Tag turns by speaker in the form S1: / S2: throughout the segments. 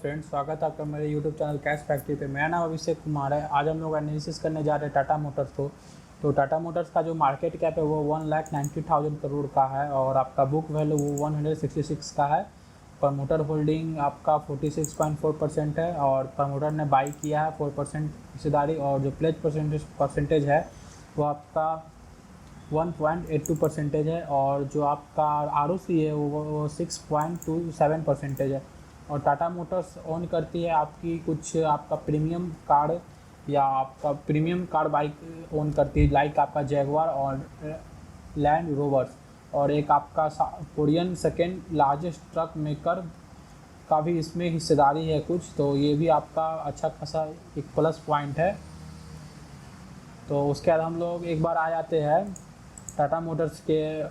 S1: Friends, स्वागत है आपका मेरे यूट्यूब चैनल कैश फैक्ट्री पे। मेरा नाम अभिषेक कुमार है। आज हम लोग एनालिसिस करने जा रहे हैं टाटा मोटर्स को। तो टाटा मोटर्स का जो मार्केट कैप है वो 1,90,000 करोड़ का है और आपका बुक वैल्यू वो 166 का है। प्रमोटर होल्डिंग आपका 46.4% है और प्रमोटर ने बाई किया है 4% हिस्सेदारी और जो प्लेज परसेंटेज है वो आपका 1.82% है और जो आपका ROC है वो 6.27% है। और टाटा मोटर्स ओन करती है आपकी कुछ आपका प्रीमियम कार या आपका प्रीमियम कार बाइक ओन करती है, लाइक आपका जैगवार और लैंड रोवर्स। और एक आपका Korean second largest truck maker का भी इसमें हिस्सेदारी है कुछ, तो ये भी आपका अच्छा खासा एक प्लस पॉइंट है। तो उसके बाद हम लोग एक बार आ जाते हैं टाटा मोटर्स के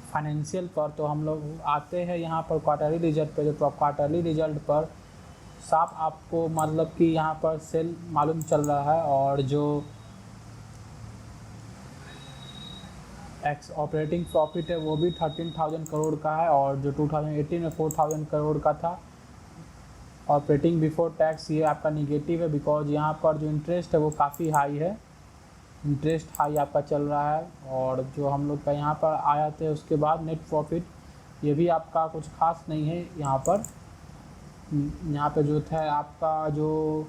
S1: फाइनेंशियल पर। तो हम लोग आते हैं यहाँ पर क्वार्टरली रिजल्ट पे। तो क्वार्टरली रिजल्ट पर साफ आपको मतलब कि यहाँ पर सेल मालूम चल रहा है और जो एक्स ऑपरेटिंग प्रॉफिट है वो भी 13,000 करोड़ का है और जो 2018 में 4,000 करोड़ का था। ऑपरेटिंग बिफोर टैक्स ये आपका निगेटिव है बिकॉज यहाँ पर जो इंटरेस्ट है वो काफ़ी हाई है, इंटरेस्ट हाई आपका चल रहा है। और जो हम लोग का यहाँ पर आ जाते हैं उसके बाद नेट प्रॉफिट, ये भी आपका कुछ खास नहीं है। यहाँ पर जो था आपका जो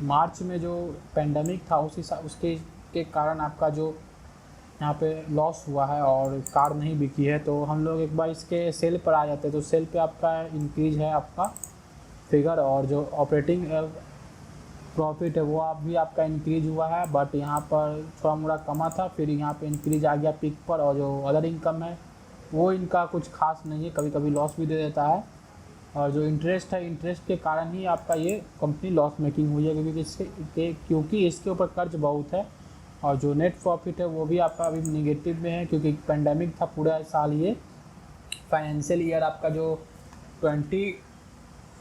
S1: मार्च में जो पेंडेमिक था उसके के कारण आपका जो यहाँ पे लॉस हुआ है और कार नहीं बिकी है। तो हम लोग एक बार इसके सेल पर आ जाते हैं। तो सेल पे आपका इंक्रीज है आपका फिगर और जो ऑपरेटिंग प्रॉफिट है वो भी आपका इंक्रीज हुआ है, बट यहाँ पर थोड़ा मोड़ा कमा था, फिर यहाँ पे इंक्रीज आ गया पीक पर। और जो अदर इनकम है वो इनका कुछ खास नहीं है, कभी कभी लॉस भी दे देता है। और जो इंटरेस्ट है, इंटरेस्ट के कारण ही आपका ये कंपनी लॉस मेकिंग हुई है क्योंकि इसके ऊपर कर्ज बहुत है। और जो नेट प्रॉफिट है वो भी आपका अभी निगेटिव में है क्योंकि पेंडेमिक था पूरा साल। ये फाइनेंशियल ईयर आपका जो 20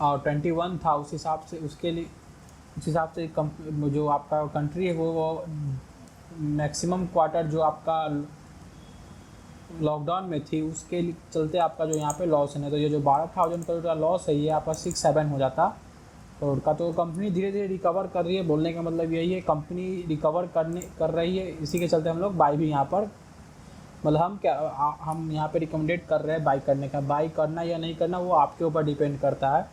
S1: और 21 था उस हिसाब से जो आपका कंट्री है वो मैक्सिमम क्वार्टर जो आपका लॉकडाउन में थी उसके चलते आपका जो यहाँ पे लॉस है। ना तो ये जो 12,000 करोड़ का लॉस है ये आपका 6-7 हो जाता करोड़ का। तो कंपनी धीरे धीरे रिकवर कर रही है, बोलने का मतलब यही है कंपनी रिकवर कर रही है। इसी के चलते हम लोग बाई भी यहाँ पर मतलब हम यहाँ पे रिकमेंडेड कर रहे हैं बाई करने का। बाई करना या नहीं करना वो आपके ऊपर डिपेंड करता है।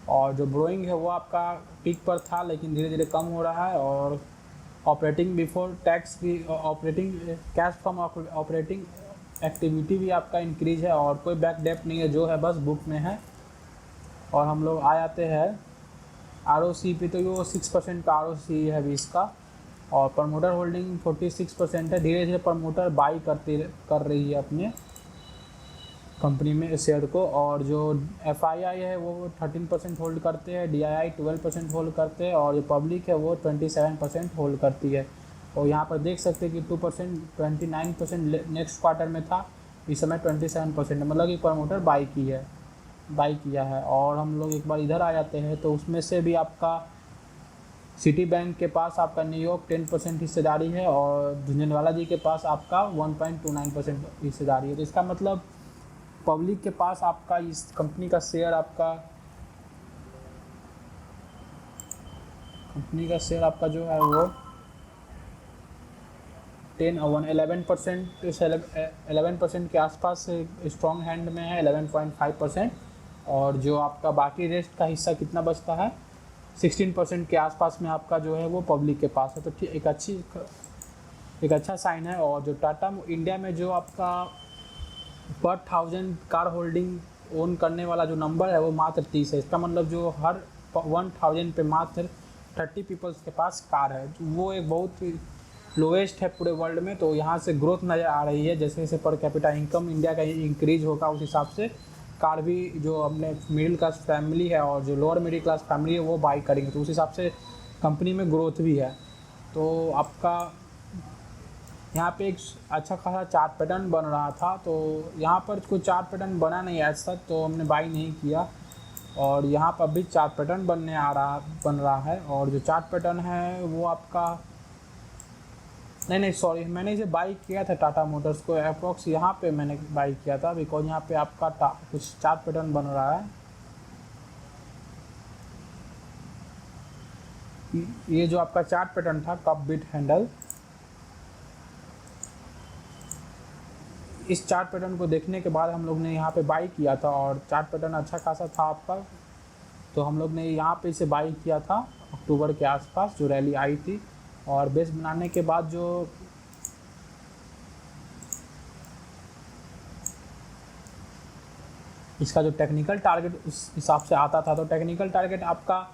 S1: और जो ब्रोइंग है वो आपका पीक पर था लेकिन धीरे धीरे कम हो रहा है। और ऑपरेटिंग बिफोर टैक्स भी, operating cash from operating activity भी आपका इंक्रीज है और कोई बैक डेप्ट नहीं है, जो है बस बुक में है। और हम लोग आ जाते हैं ROC पे। तो वो 6% का ROC है अभी इसका। और प्रमोटर होल्डिंग 46% है। धीरे धीरे प्रमोटर बाई कर रही है अपने कंपनी में शेयर को। और जो FII है वो 13% होल्ड करते हैं, DII 12% होल्ड करते हैं और जो पब्लिक है वो 27% होल्ड करती है। और यहाँ पर देख सकते हैं कि 2% 29% नेक्स्ट क्वार्टर में था, इस समय 27% है, मतलब कि प्रमोटर बाई किया है। और हम लोग एक बार इधर आ जाते हैं तो उसमें से भी आपका सिटी बैंक के पास आपका न्यूयॉर्क 10% हिस्सेदारी है और झुंझुनवाला जी के पास आपका 1.29% हिस्सेदारी है। तो इसका मतलब पब्लिक के पास आपका इस कंपनी का शेयर जो है वो 11% के आसपास स्ट्रॉन्ग हैंड में है, 11.5%। और जो आपका बाकी रेस्ट का हिस्सा कितना बचता है 16% के आसपास में आपका जो है वो पब्लिक के पास है। तो एक अच्छा साइन है। और जो टाटा इंडिया में जो आपका पर 1000 कार होल्डिंग ओन करने वाला जो नंबर है वो मात्र 30 है। इसका मतलब जो हर 1000 पे मात्र 30 पीपल्स के पास कार है, वो एक बहुत लोएस्ट है पूरे वर्ल्ड में। तो यहाँ से ग्रोथ नज़र आ रही है, जैसे जैसे पर कैपिटा इनकम इंडिया का इंक्रीज होगा उस हिसाब से कार भी जो अपने मिडिल क्लास फैमिली है और जो लोअर मिडिल क्लास फैमिली है वो बाई करेंगे। तो उस हिसाब से कंपनी में ग्रोथ भी है। तो आपका यहाँ पे एक अच्छा खासा चार्ट पैटर्न बन रहा था, तो यहाँ पर कोई चार्ट पैटर्न बना नहीं है ऐसा, तो हमने बाई नहीं किया। और यहाँ पर भी चार्ट पैटर्न बन रहा है। और जो चार्ट पैटर्न है वो आपका नहीं नहीं सॉरी, मैंने इसे बाई किया था टाटा मोटर्स को अप्रोक्स यहाँ पे मैंने बाई किया था, बिकॉज यहाँ पे आपका कुछ चार्ट पैटर्न बन रहा है। ये जो आपका चार्ट पैटर्न था कप बिट हैंडल, इस चार्ट पैटर्न को देखने के बाद हम लोग ने यहाँ पे बाई किया था और चार्ट पैटर्न अच्छा खासा था आपका, तो हम लोग ने यहाँ पे इसे बाई किया था अक्टूबर के आसपास जो रैली आई थी। और बेस बनाने के बाद जो इसका जो टेक्निकल टारगेट उस हिसाब से आता था, तो टेक्निकल टारगेट आपका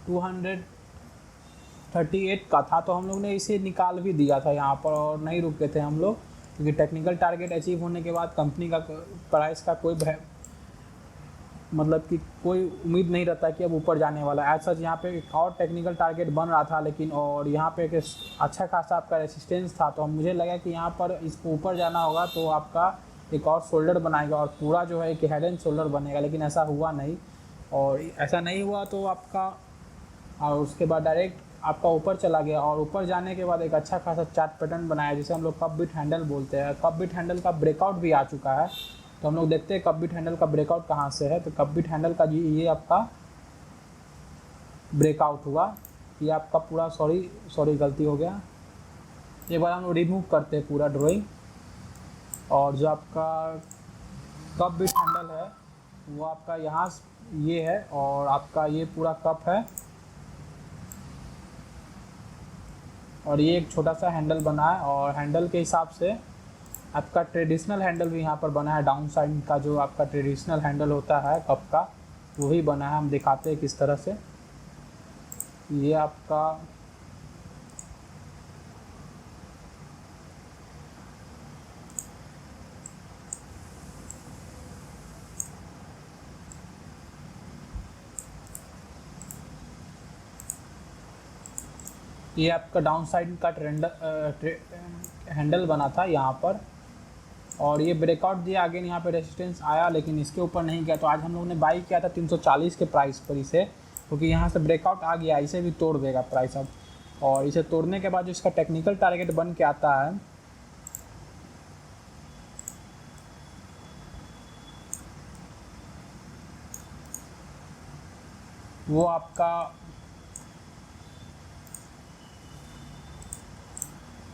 S1: 238 का था, तो हम लोग ने इसे निकाल भी दिया था यहाँ पर और नहीं रुके थे हम लोग, क्योंकि टेक्निकल टारगेट अचीव होने के बाद कंपनी का प्राइस का कोई मतलब कि कोई उम्मीद नहीं रहता कि अब ऊपर जाने वाला है। एज सच यहाँ पे एक और टेक्निकल टारगेट बन रहा था, लेकिन और यहाँ पे एक अच्छा खासा आपका रेसिस्टेंस था, तो मुझे लगा कि यहाँ पर इसको ऊपर जाना होगा तो आपका एक और शोल्डर बनाएगा और पूरा जो है कि हेड एंड शोल्डर बनेगा, लेकिन ऐसा हुआ नहीं। और ऐसा नहीं हुआ तो आपका और उसके बाद डायरेक्ट आपका ऊपर चला गया और ऊपर जाने के बाद एक अच्छा खासा चार्ट पैटर्न बनाया जिसे हम लोग कप बिट हैंडल बोलते हैं। कप बिट हैंडल का ब्रेकआउट भी आ चुका है, तो हम लोग देखते हैं कप बिट हैंडल का ब्रेकआउट कहाँ से है। तो कप बिट हैंडल का ये आपका ब्रेकआउट हुआ, ये आपका पूरा सॉरी गलती हो गया, एक बार हम लोग रिमूव करते हैं पूरा ड्राइंग। और जो आपका कप बिट हैंडल है वो आपका यहाँ ये है और आपका ये पूरा कप है और ये एक छोटा सा हैंडल बना है। और हैंडल के हिसाब से आपका ट्रेडिशनल हैंडल भी यहाँ पर बना है, डाउन साइड का जो आपका ट्रेडिशनल हैंडल होता है कप का वही बना है। हम दिखाते हैं किस तरह से। ये आपका डाउन साइड का हैंडल बना था यहाँ पर और ये ब्रेकआउट दिया, अगेन यहाँ पे रेजिस्टेंस आया लेकिन इसके ऊपर नहीं गया। तो आज हम लोग ने बाई किया था 340 के प्राइस पर इसे, क्योंकि यहाँ से ब्रेकआउट आ गया, इसे भी तोड़ देगा प्राइस अब। और इसे तोड़ने के बाद जो इसका टेक्निकल टारगेट बन के आता है वो आपका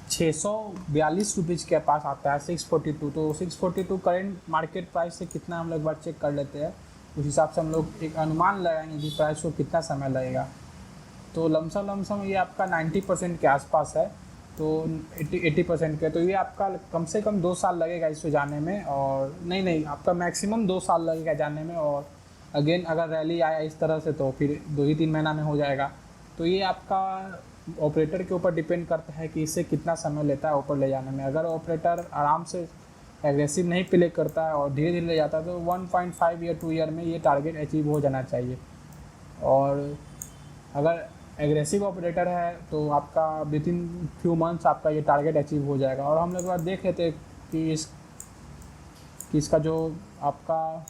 S1: 642 रुपीज़ के पास आता है, 642। तो 642 करेंट मार्केट प्राइस से कितना हम लोग एक बार चेक कर लेते हैं, उस हिसाब से हम लोग एक अनुमान लगाएंगे कि प्राइस को कितना समय लगेगा। तो लमसम ये आपका 90% के आसपास है, तो 80% के, तो ये आपका कम से कम 2 साल लगेगा इसको जाने में। और नहीं आपका मैक्सिमम 2 साल लगेगा जाने में। और अगेन अगर रैली आया इस तरह से तो फिर 2 ही 3 महीना में हो जाएगा। तो ये आपका ऑपरेटर के ऊपर डिपेंड करता है कि इससे कितना समय लेता है ऊपर ले जाने में। अगर ऑपरेटर आराम से एग्रेसिव नहीं प्ले करता है और धीरे धीरे ले जाता है तो 1.5 या 2 ईयर में ये टारगेट अचीव हो जाना चाहिए। और अगर एग्रेसिव ऑपरेटर है तो आपका विद इन फ्यू मंथ्स आपका ये टारगेट अचीव हो जाएगा। और हम लोग एक बार देख लेते हैं कि इसका जो आपका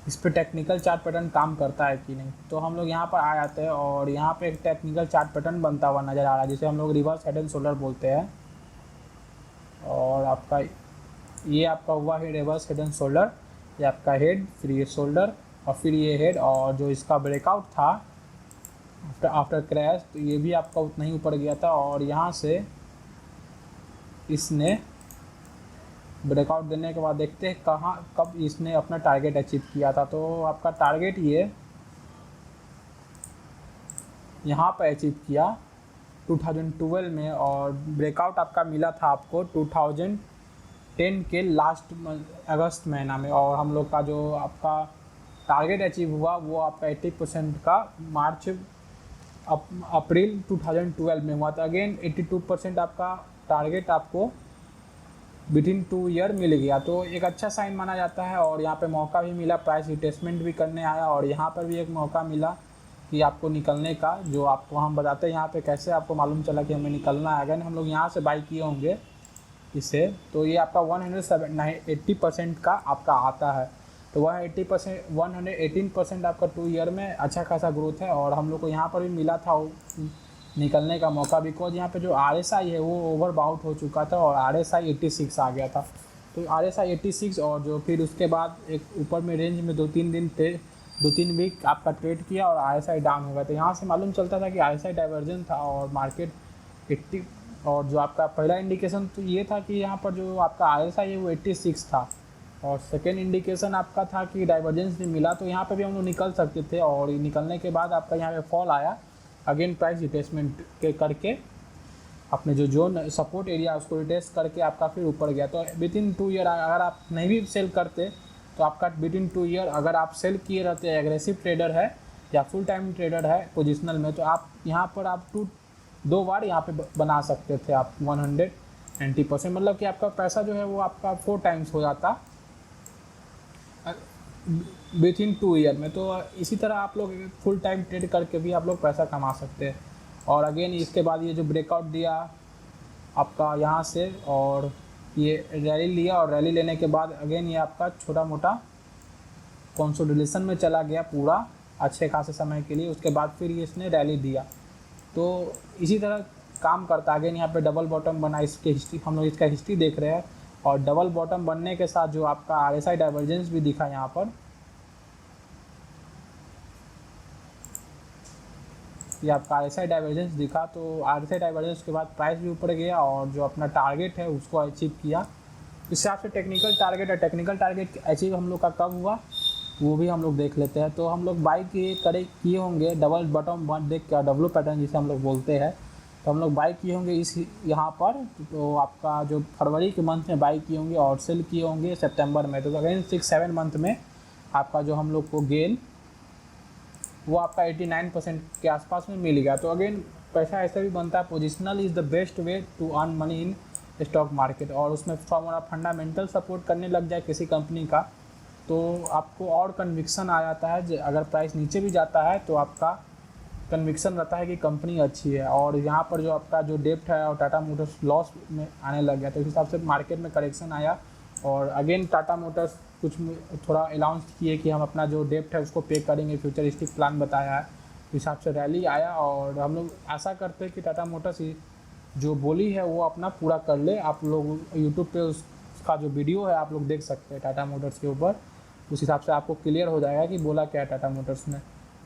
S1: इस पर टेक्निकल चार्ट पैटर्न काम करता है कि नहीं। तो हम लोग यहाँ पर आ जाते हैं और यहाँ पे एक टेक्निकल चार्ट पैटर्न बनता हुआ नज़र आ रहा है जिसे हम लोग रिवर्स हेड एंड शोल्डर बोलते हैं। और आपका ये आपका हुआ है रिवर्स हेड एंड शोल्डर, ये आपका हेड, फिर ये शोल्डर और फिर ये हेड। और जो इसका ब्रेकआउट था आफ्टर क्रैश, तो ये भी आपका उतना ही ऊपर गया था और यहाँ से इसने ब्रेकआउट देने के बाद देखते हैं कब इसने अपना टारगेट अचीव किया था। तो आपका टारगेट ये यहाँ पर अचीव किया 2012 में और ब्रेकआउट आपका मिला था आपको 2010 के लास्ट अगस्त महीना में। और हम लोग का जो आपका टारगेट अचीव हुआ वो आपका 80% का अप्रैल 2012 में हुआ था। अगेन 82% आपका टारगेट आपको विद इन 2 ईयर मिल गया, तो एक अच्छा साइन माना जाता है। और यहाँ पे मौका भी मिला, प्राइस रिटेस्टमेंट भी करने आया और यहाँ पर भी एक मौका मिला कि आपको निकलने का, जो आपको हम बताते हैं यहाँ पे कैसे आपको मालूम चला कि हमें निकलना है। अगर हम लोग यहाँ से बाई किए होंगे इसे, तो ये आपका 180% का आपका आता है। तो 118% आपका 2 ईयर में अच्छा खासा ग्रोथ है। और हम लोग को यहाँ पर भी मिला था निकलने का मौका, बिकॉज यहाँ पे जो RSI है वो ओवरबाउट हो चुका था और RSI 86 आ गया था। तो RSI 86 और जो फिर उसके बाद एक ऊपर में रेंज में 2-3 दिन थे, 2-3 वीक आपका ट्रेड किया और RSI डाउन हो गया। तो यहाँ से मालूम चलता था कि RSI डाइवर्जन था और मार्केट 80, और जो आपका पहला इंडिकेशन तो ये था कि यहाँ पर जो आपका RSI है वो 86 था, और सेकेंड इंडिकेशन आपका था कि डाइवर्जेंस भी मिला, तो यहाँ पे भी हम लोग निकल सकते थे। और निकलने के बाद आपका यहाँ पे फॉल आया, अगेन प्राइस रिटेस्टमेंट के करके अपने जो जोन सपोर्ट एरिया उसको रिटेस्ट करके आपका फिर ऊपर गया। तो विद इन 2 ईयर अगर आप नहीं भी सेल करते तो आपका विद इन 2 ईयर अगर आप सेल किए रहते, एग्रेसिव ट्रेडर है या फुल टाइम ट्रेडर है पोजिशनल में, तो आप यहाँ पर आप 2 बार यहाँ पे बना सकते थे आप 190%, मतलब कि आपका पैसा जो है वो आपका 4 टाइम्स हो जाता विथ इन 2 ईयर में। तो इसी तरह आप लोग फुल टाइम ट्रेड करके भी आप लोग पैसा कमा सकते हैं। और अगेन इसके बाद ये जो ब्रेकआउट दिया आपका यहाँ से, और ये रैली लिया, और रैली लेने के बाद अगेन ये आपका छोटा मोटा कंसोलिडेशन में चला गया पूरा अच्छे खासे समय के लिए। उसके बाद फिर ये इसने रैली दिया, तो इसी तरह काम करता। अगेन यहाँ पे डबल बॉटम बना, इसके हिस्ट्री हम लोग इसका हिस्ट्री देख रहे हैं, और डबल बॉटम बनने के साथ जो आपका RSI डाइवर्जेंस भी दिखा यहाँ पर, ये आपका RSI डाइवर्जेंस दिखा। तो RSI डाइवर्जेंस के बाद प्राइस भी ऊपर गया और जो अपना टारगेट है उसको अचीव किया। इस हिसाब से टेक्निकल टारगेट है, टेक्निकल टारगेट अचीव हम लोग का कब हुआ वो भी हम लोग देख लेते हैं। तो हम लोग बाई किए होंगे डबल बॉटम देख के, डब्लू पैटर्न जिसे हम लोग बोलते हैं, तो हम लोग बाई किए होंगे इस यहाँ पर। तो आपका जो फरवरी के मंथ में बाई किए होंगे और सेल किए होंगे सितंबर में, तो अगेन 6-7 मंथ में आपका जो हम लोग को गेन वो आपका 89% के आसपास में मिल गया। तो अगेन पैसा ऐसे भी बनता है, positional is the best way to earn money in stock market. और उसमें थोड़ा फंडामेंटल सपोर्ट करने लग जाए किसी कंपनी का, तो आपको और कन्विक्शन आ जाता है। अगर प्राइस नीचे भी जाता है तो आपका कन्विक्शन रहता है कि कंपनी अच्छी है। और यहाँ पर जो आपका जो डेप्ट है और टाटा मोटर्स लॉस में आने लग गया, तो इस हिसाब से मार्केट में करेक्शन आया। और अगेन टाटा मोटर्स कुछ थोड़ा अनाउंस किए कि हम अपना जो डेप्ट है उसको पे करेंगे, फ्यूचरिस्टिक प्लान बताया है, तो हिसाब से रैली आया। और हम लोग आशा करते हैं कि टाटा मोटर्स जो बोली है वो अपना पूरा कर ले। आप लोग यूट्यूब पे उसका जो वीडियो है आप लोग देख सकते हैं टाटा मोटर्स के ऊपर, उस हिसाब से आपको क्लियर हो जाएगा कि बोला क्या है टाटा मोटर्स ने।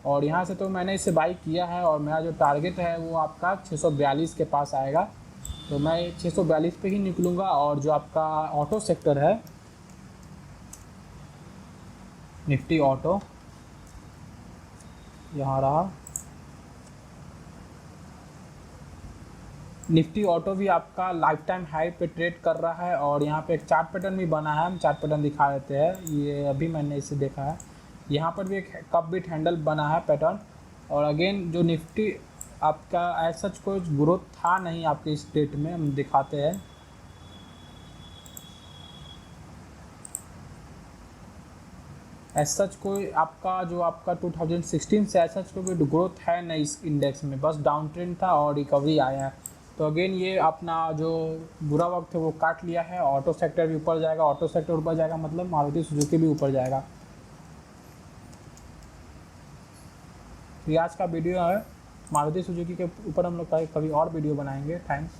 S1: और यहाँ से तो मैंने इसे बाई किया है, और मेरा जो टारगेट है वो आपका 642 के पास आएगा, तो मैं 642 पे ही निकलूँगा। और जो आपका ऑटो सेक्टर है, निफ्टी ऑटो यहाँ रहा, निफ्टी ऑटो भी आपका लाइफ टाइम हाई पे ट्रेड कर रहा है। और यहाँ पे एक चार्ट पैटर्न भी बना है, हम चार्ट पैटर्न दिखा देते हैं। ये अभी मैंने इसे देखा है, यहाँ पर भी एक कप बिट हैंडल बना है पैटर्न। और अगेन जो निफ्टी आपका एज सच कोई ग्रोथ था नहीं आपके इस डेट में, हम दिखाते हैं। एज सच कोई आपका जो आपका 2016 से एज सच कोई ग्रोथ है नहीं इस इंडेक्स में, बस डाउन ट्रेंड था और रिकवरी आया है। तो अगेन ये अपना जो बुरा वक्त है वो काट लिया है। ऑटो सेक्टर भी ऊपर जाएगा, ऑटो सेक्टर ऊपर जाएगा मतलब मारुति सुजुकी भी ऊपर जाएगा। तो आज का वीडियो है मारुति सुजुकी के ऊपर, हम लोग कभी और वीडियो बनाएंगे। थैंक्स।